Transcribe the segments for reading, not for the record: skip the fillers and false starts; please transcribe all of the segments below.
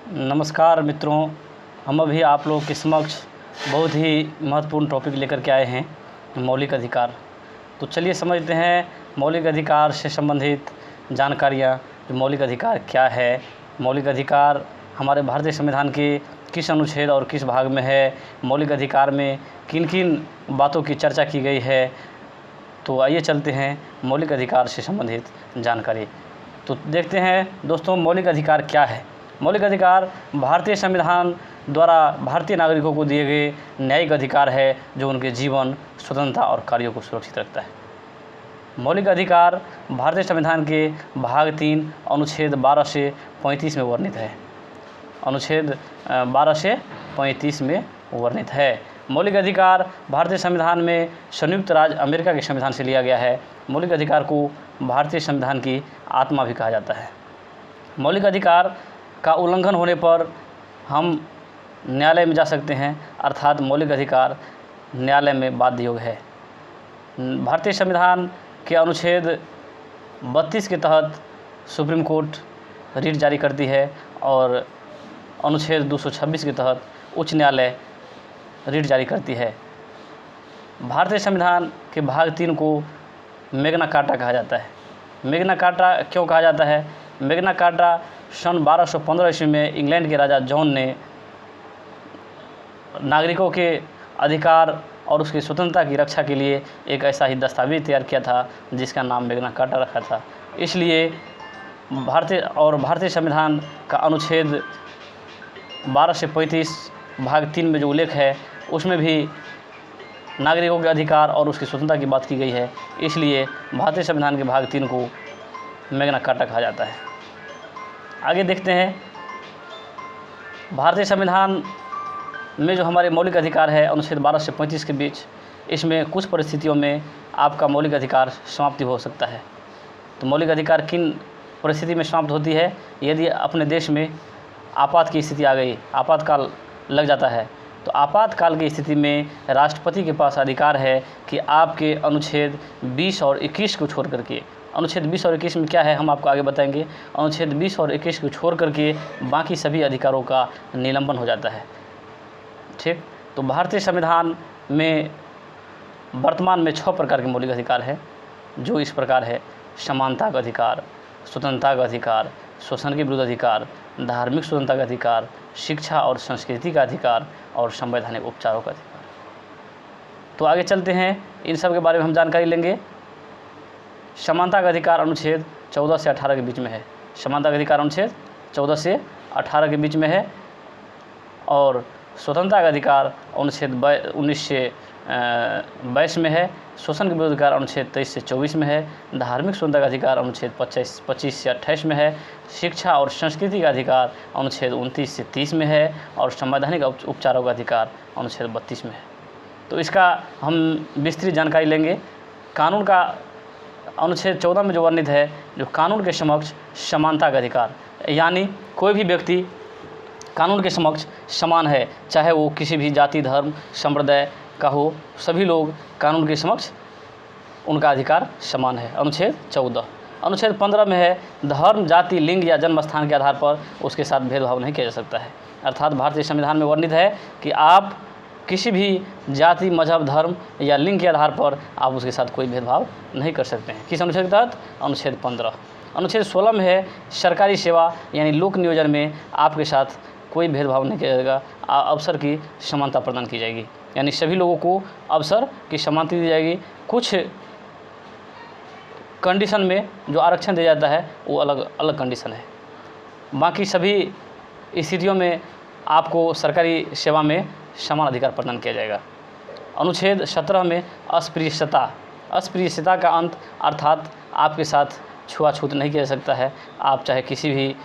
नमस्कार मित्रों, हम अभी आप लोगों के समक्ष बहुत ही महत्वपूर्ण टॉपिक लेकर के आए हैं, मौलिक अधिकार। तो चलिए समझते हैं मौलिक अधिकार से संबंधित जानकारियाँ। जो मौलिक अधिकार क्या है, मौलिक अधिकार हमारे भारतीय संविधान के किस अनुच्छेद और किस भाग में है, मौलिक अधिकार में किन किन बातों की चर्चा की गई है। तो आइए चलते हैं मौलिक अधिकार से संबंधित जानकारी। तो देखते हैं दोस्तों, मौलिक अधिकार क्या है। मौलिक अधिकार भारतीय संविधान द्वारा भारतीय नागरिकों को दिए गए न्यायिक अधिकार है, जो उनके जीवन, स्वतंत्रता और कार्यों को सुरक्षित रखता है। मौलिक अधिकार भारतीय संविधान के भाग 3 अनुच्छेद 12 से 35 में वर्णित है। अनुच्छेद 12 से 35 में वर्णित है। मौलिक अधिकार भारतीय संविधान में संयुक्त राज्य अमेरिका के संविधान से लिया गया है। मौलिक अधिकार को भारतीय संविधान की आत्मा भी कहा जाता है। मौलिक अधिकार का उल्लंघन होने पर हम न्यायालय में जा सकते हैं, अर्थात मौलिक अधिकार न्यायालय में बाध्य योग है। भारतीय संविधान के अनुच्छेद 32 के तहत सुप्रीम कोर्ट रिट जारी करती है और अनुच्छेद 226 के तहत उच्च न्यायालय रिट जारी करती है। भारतीय संविधान के भाग 3 को मैग्ना कार्टा कहा जाता है। मैग्ना कार्टा क्यों कहा जाता है? मैग्ना कार्टा सन 1215 ईस्वी में इंग्लैंड के राजा जॉन ने नागरिकों के अधिकार और उसकी स्वतंत्रता की रक्षा के लिए एक ऐसा ही दस्तावेज तैयार किया था जिसका नाम मैग्ना कार्टा रखा था। इसलिए भारतीय संविधान का अनुच्छेद 12 से 35 भाग 3 में जो उल्लेख है, उसमें भी नागरिकों के अधिकार और उसकी स्वतंत्रता की बात की गई है। इसलिए भारतीय संविधान के भाग 3 को मैग्ना कार्टा कहा जाता है। आगे देखते हैं, भारतीय संविधान में जो हमारे मौलिक अधिकार है अनुच्छेद 12 से 35 के बीच, इसमें कुछ परिस्थितियों में आपका मौलिक अधिकार समाप्ति हो सकता है। तो मौलिक अधिकार किन परिस्थिति में समाप्त होती है? यदि अपने देश में आपात की स्थिति आ गई, आपातकाल लग जाता है, तो आपातकाल की स्थिति में राष्ट्रपति के पास अधिकार है कि आपके अनुच्छेद 20 और 21 को छोड़ करके, अनुच्छेद 20 और 21 में क्या है हम आपको आगे बताएंगे। अनुच्छेद 20 और 21 को छोड़ करके बाकी सभी अधिकारों का निलंबन हो जाता है। ठीक, तो भारतीय संविधान में वर्तमान में 6 प्रकार के मौलिक अधिकार हैं, जो इस प्रकार है: समानता का अधिकार, स्वतंत्रता का अधिकार, शोषण के विरुद्ध अधिकार, धार्मिक स्वतंत्रता का अधिकार, शिक्षा और संस्कृति का अधिकार और संवैधानिक उपचारों का अधिकार। तो आगे चलते हैं, इन सब के बारे में हम जानकारी लेंगे। समानता का अधिकार अनुच्छेद 14 से 18 के बीच में है। समानता का अधिकार अनुच्छेद 14 से 18 के बीच में है। और स्वतंत्रता का अधिकार अनुच्छेद 19 से 22 में है। शोषण के विरुद्ध अधिकार अनुच्छेद 23 से 24 में है। धार्मिक स्वतंत्रता का अधिकार अनुच्छेद 25 से 28 में है। शिक्षा और संस्कृति का अधिकार अनुच्छेद 29 से 30 में है। और संवैधानिक उपचारों का अधिकार अनुच्छेद 32 में है। तो इसका हम विस्तृत जानकारी लेंगे। कानून का अनुच्छेद 14 में जो वर्णित है, जो कानून के समक्ष समानता का अधिकार, यानी कोई भी व्यक्ति कानून के समक्ष समान है, चाहे वो किसी भी जाति, धर्म, संप्रदाय का हो, सभी लोग कानून के समक्ष उनका अधिकार समान है। अनुच्छेद 14। अनुच्छेद 15 में है, धर्म, जाति, लिंग या जन्म स्थान के आधार पर उसके साथ भेदभाव नहीं किया जा सकता है। अर्थात भारतीय संविधान में वर्णित है कि आप किसी भी जाति, मजहब, धर्म या लिंग के आधार पर आप उसके साथ कोई भेदभाव नहीं कर सकते हैं। किस अनुच्छेद के तहत? अनुच्छेद 15। अनुच्छेद 16 में है, सरकारी सेवा यानी लोक नियोजन में आपके साथ कोई भेदभाव नहीं किया जाएगा, अवसर की समानता प्रदान की जाएगी, यानी सभी लोगों को अवसर की समानता दी जाएगी। कुछ कंडीशन में जो आरक्षण दिया जाता है वो अलग अलग कंडीशन है, बाकी सभी स्थितियों में आपको सरकारी सेवा में समान अधिकार प्रदान किया जाएगा। अनुच्छेद 17 में अस्पृश्यता का अंत, अर्थात आपके साथ छुआछूत नहीं किया जा सकता है। आप चाहे किसी भी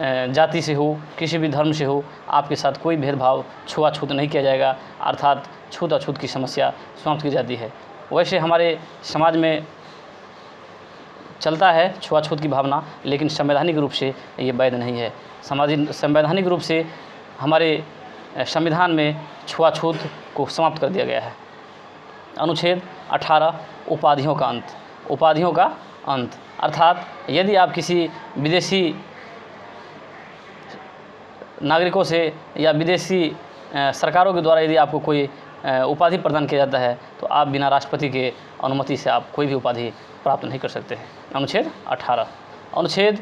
जाति से हो, किसी भी धर्म से हो, आपके साथ कोई भेदभाव, छुआछूत नहीं किया जाएगा, अर्थात छूत-अछूत की समस्या समाप्त की जाती है। वैसे हमारे समाज में चलता है छुआछूत की भावना, लेकिन संवैधानिक रूप से ये वैध नहीं है। संवैधानिक रूप से हमारे संविधान में छुआछूत को समाप्त कर दिया गया है। अनुच्छेद 18 उपाधियों का अंत। उपाधियों का अंत अर्थात यदि आप किसी विदेशी नागरिकों से या विदेशी सरकारों के द्वारा यदि आपको कोई उपाधि प्रदान किया जाता है तो आप बिना राष्ट्रपति के अनुमति से आप कोई भी उपाधि प्राप्त नहीं कर सकते हैं। अनुच्छेद 18। अनुच्छेद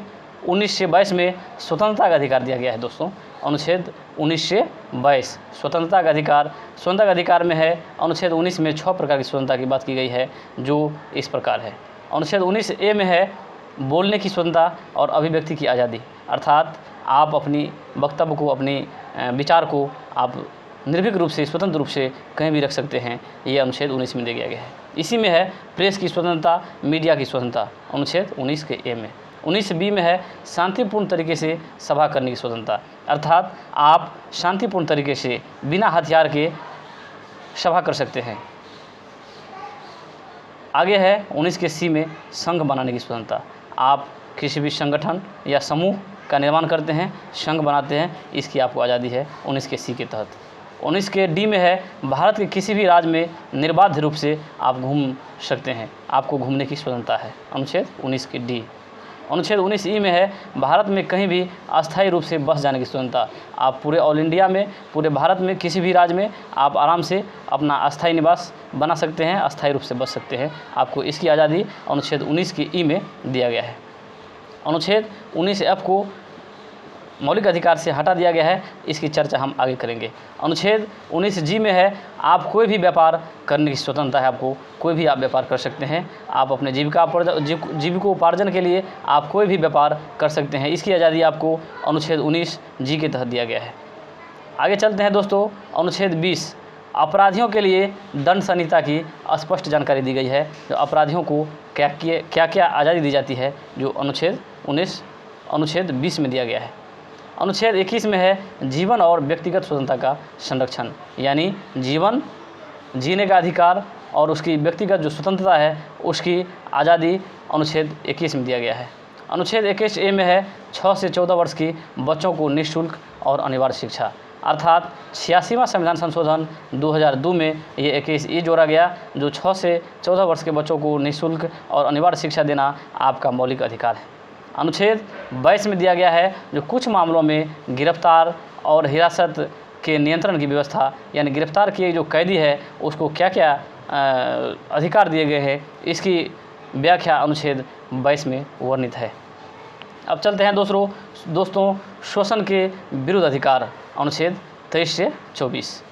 19 से 22 में स्वतंत्रता का अधिकार दिया गया है दोस्तों। अनुच्छेद 19 से 22 स्वतंत्रता का अधिकार में है। अनुच्छेद 19 में 6 प्रकार की स्वतंत्रता की बात की गई है, जो इस प्रकार है। अनुच्छेद 19A में है बोलने की स्वतंत्रता और अभिव्यक्ति की आज़ादी, अर्थात आप अपनी वक्तव्य को, अपनी विचार को आप निर्भीक रूप से, स्वतंत्र रूप से कहीं भी रख सकते हैं। ये अनुच्छेद 19 में दिया गया है। इसी में है प्रेस की स्वतंत्रता, मीडिया की स्वतंत्रता, अनुच्छेद 19 के ए में। 19B में है शांतिपूर्ण तरीके से सभा करने की स्वतंत्रता, अर्थात आप शांतिपूर्ण तरीके से बिना हथियार के सभा कर सकते हैं। आगे है 19 के सी में संघ बनाने की स्वतंत्रता, आप किसी भी संगठन या समूह का निर्माण करते हैं, संघ बनाते हैं, इसकी आपको आज़ादी है 19 के सी के तहत। 19 के डी में है भारत के किसी भी राज्य में निर्बाध रूप से आप घूम सकते हैं, आपको घूमने की स्वतंत्रता है, अनुच्छेद 19 के डी। अनुच्छेद 19E में है भारत में कहीं भी अस्थायी रूप से बस जाने की स्वतंत्रता, आप पूरे ऑल इंडिया में, पूरे भारत में किसी भी राज्य में आप आराम से अपना अस्थायी निवास बना सकते हैं, अस्थायी रूप से बस सकते हैं, आपको इसकी आज़ादी अनुच्छेद 19 के ई में दिया गया है। अनुच्छेद 19F को मौलिक अधिकार से हटा दिया गया है, इसकी चर्चा हम आगे करेंगे। अनुच्छेद 19G में है आप कोई भी व्यापार करने की स्वतंत्रता है, आपको कोई भी आप व्यापार कर सकते हैं, आप अपने जीविकोपार्जन के लिए आप कोई भी व्यापार कर सकते हैं, इसकी आज़ादी आपको अनुच्छेद 19G के तहत दिया गया है। आगे चलते हैं दोस्तों। अनुच्छेद 20 अपराधियों के लिए दंड संहिता की स्पष्ट जानकारी दी गई है, जो अपराधियों को क्या आज़ादी दी जाती है, जो अनुच्छेद 20 में दिया गया है। अनुच्छेद 21 में है जीवन और व्यक्तिगत स्वतंत्रता का संरक्षण, यानी जीवन जीने का अधिकार और उसकी व्यक्तिगत जो स्वतंत्रता है उसकी आज़ादी अनुच्छेद 21 में दिया गया है। अनुच्छेद 21A में है 6 से 14 वर्ष की बच्चों को निःशुल्क और अनिवार्य शिक्षा, अर्थात 86वां संविधान संशोधन 2002 में ये 21E जोड़ा गया, जो 6 से 14 वर्ष के बच्चों को निःशुल्क और अनिवार्य शिक्षा देना आपका मौलिक अधिकार है। अनुच्छेद 22 में दिया गया है जो कुछ मामलों में गिरफ्तार और हिरासत के नियंत्रण की व्यवस्था, यानी गिरफ्तार किए जो कैदी है उसको क्या क्या अधिकार दिए गए हैं, इसकी व्याख्या अनुच्छेद 22 में वर्णित है। अब चलते हैं दोस्तों शोषण के विरुद्ध अधिकार, अनुच्छेद 23 से 24।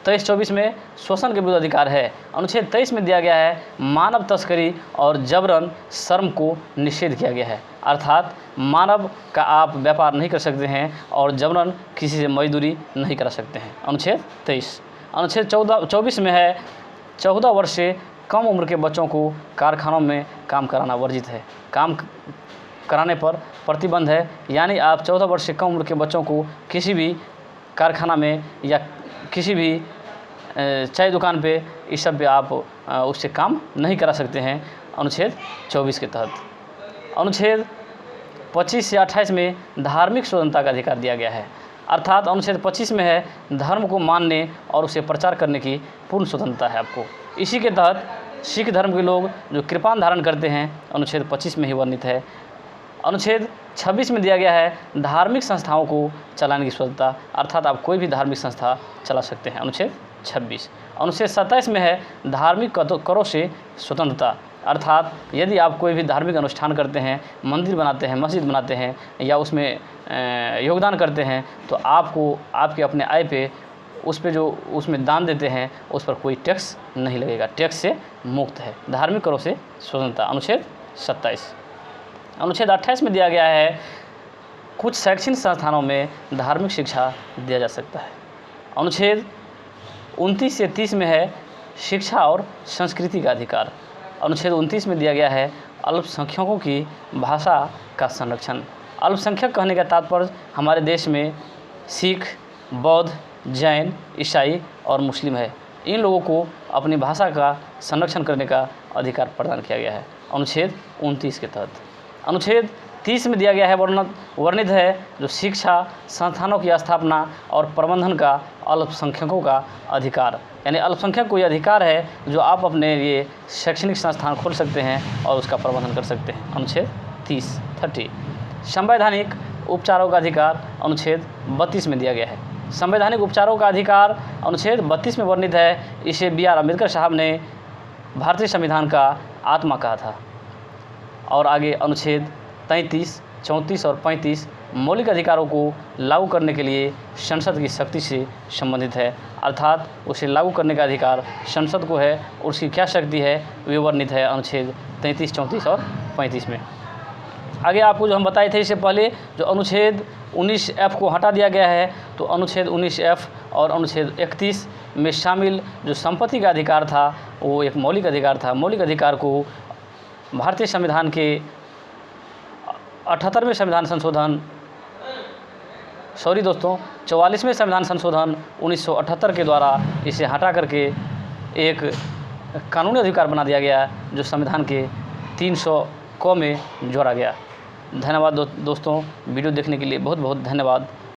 23-24 में शोषण के विरुद्ध अधिकार है। अनुच्छेद 23 में दिया गया है मानव तस्करी और जबरन श्रम को निषेध किया गया है, अर्थात मानव का आप व्यापार नहीं कर सकते हैं और जबरन किसी से मजदूरी नहीं करा सकते हैं, अनुच्छेद 23। अनुच्छेद 24 में है 14 वर्ष से कम उम्र के बच्चों को कारखानों में काम कराना वर्जित है, काम कराने पर प्रतिबंध है, यानी आप 14 वर्ष से कम उम्र के बच्चों को किसी भी कारखाना में या किसी भी चाय दुकान पे इस सब पे आप उससे काम नहीं करा सकते हैं, अनुच्छेद 24 के तहत। अनुच्छेद 25 से 28 में धार्मिक स्वतंत्रता का अधिकार दिया गया है, अर्थात अनुच्छेद 25 में है धर्म को मानने और उसे प्रचार करने की पूर्ण स्वतंत्रता है आपको। इसी के तहत सिख धर्म के लोग जो कृपान धारण करते हैं अनुच्छेद 25 में ही वर्णित है। अनुच्छेद 26 में दिया गया है धार्मिक संस्थाओं को चलाने की स्वतंत्रता, अर्थात आप कोई भी धार्मिक संस्था चला सकते हैं, अनुच्छेद 26। अनुच्छेद 27 में है धार्मिक करों से स्वतंत्रता, अर्थात यदि आप कोई भी धार्मिक अनुष्ठान करते हैं, मंदिर बनाते हैं, मस्जिद बनाते हैं या उसमें योगदान करते हैं तो आपको आपके अपने आय पे उसमें दान देते हैं उस पर कोई टैक्स नहीं लगेगा, टैक्स से मुक्त है, धार्मिक करों से स्वतंत्रता, अनुच्छेद 27। अनुच्छेद 28 में दिया गया है कुछ शैक्षणिक संस्थानों में धार्मिक शिक्षा दिया जा सकता है। अनुच्छेद 29 से 30 में है शिक्षा और संस्कृति का अधिकार। अनुच्छेद 29 में दिया गया है अल्पसंख्यकों की भाषा का संरक्षण। अल्पसंख्यक कहने का तात्पर्य हमारे देश में सिख, बौद्ध, जैन, ईसाई और मुस्लिम है, इन लोगों को अपनी भाषा का संरक्षण करने का अधिकार प्रदान किया गया है, अनुच्छेद 29 के तहत। अनुच्छेद 30 में दिया गया है वर्णित है जो शिक्षा संस्थानों की स्थापना और प्रबंधन का अल्पसंख्यकों का अधिकार, यानी अल्पसंख्यक को यह अधिकार है जो आप अपने लिए शैक्षणिक संस्थान खोल सकते हैं और उसका प्रबंधन कर सकते हैं, अनुच्छेद 30। संवैधानिक उपचारों का अधिकार अनुच्छेद 32 में दिया गया है। संवैधानिक उपचारों का अधिकार अनुच्छेद 32 में वर्णित है। इसे B.R. अम्बेडकर साहब ने भारतीय संविधान का आत्मा कहा था। और आगे अनुच्छेद 33, 34 और 35 मौलिक अधिकारों को लागू करने के लिए संसद की शक्ति से संबंधित है, अर्थात उसे लागू करने का अधिकार संसद को है और उसकी क्या शक्ति है वे वर्णित है अनुच्छेद 33, 34 और 35 में। आगे आपको जो हम बताए थे इससे पहले, जो अनुच्छेद 19F को हटा दिया गया है, तो अनुच्छेद 19F और अनुच्छेद 31 में शामिल जो संपत्ति का अधिकार था वो एक मौलिक अधिकार था। मौलिक अधिकार को भारतीय संविधान के 78वें संविधान संशोधन 44वें संविधान संशोधन 1978 के द्वारा इसे हटा करके एक कानूनी अधिकार बना दिया गया, जो संविधान के 300 क में जोड़ा गया। धन्यवाद दोस्तों, वीडियो देखने के लिए बहुत बहुत धन्यवाद।